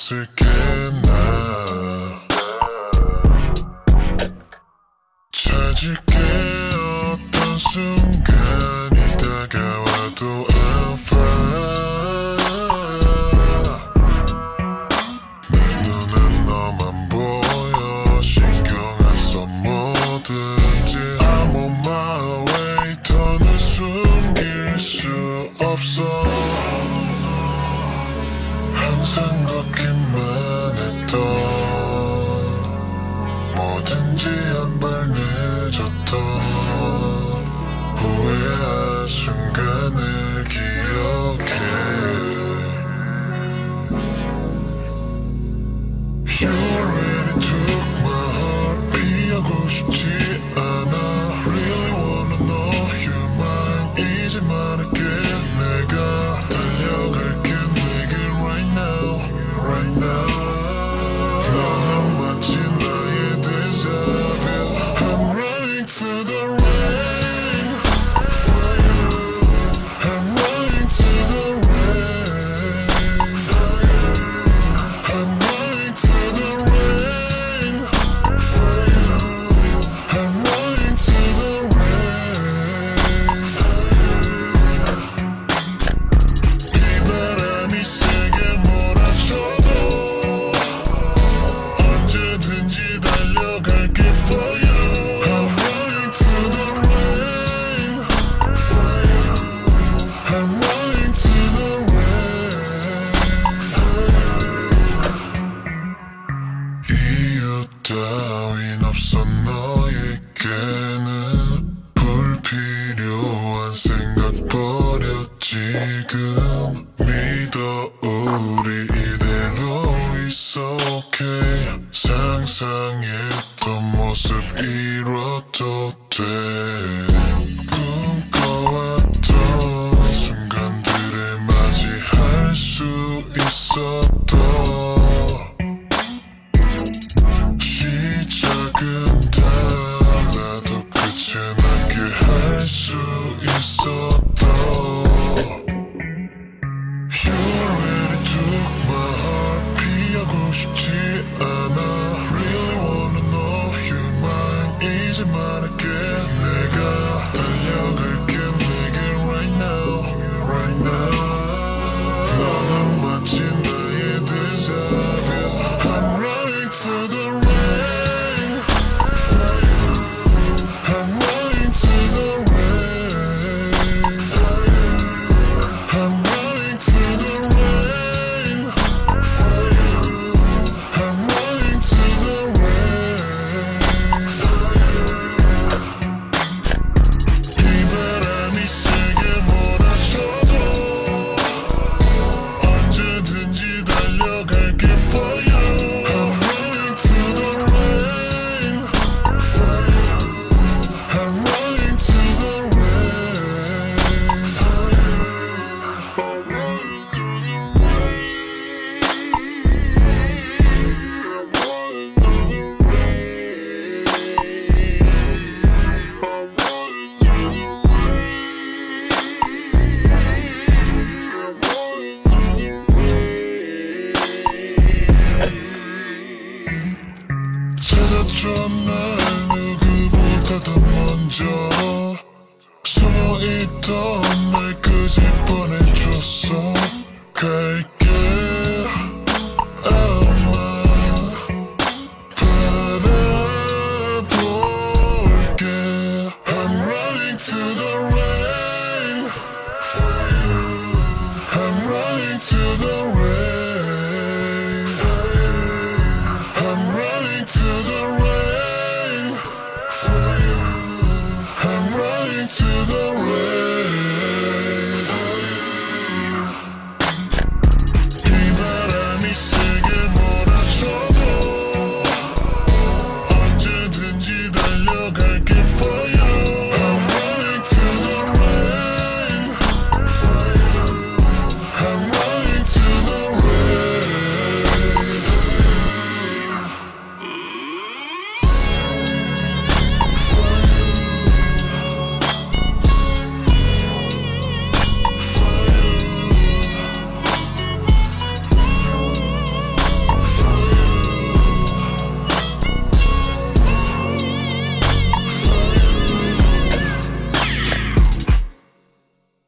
없을게 나 찾을게 어떤 순간이 다가와도 I'm fine 내 눈엔 너만 보여 신경 안 써 뭐든지 I'm on my way 더는 숨길 수 없어 항상 걷기만 했던 뭐든지 한 발 늦었던 후회한 순간을 기억해 You already took my heart 피하고 싶지 않아 Really wanna know you're mine 이제 말할게 내가 달려갈게 내게 right now right now 너는 마치 나의 deja vu I'm running to the rain for you I'm running to the rain for you I'm running to the rain for you I'm running to the rain for you 비바람이 세게 몰아쳐도 언제든지 달려갈게 for you I'm running to the rain for you I'm running to the rain for you 이유 따윈 없어 너에게는 불필요한 생각 버려 지금 믿어 우리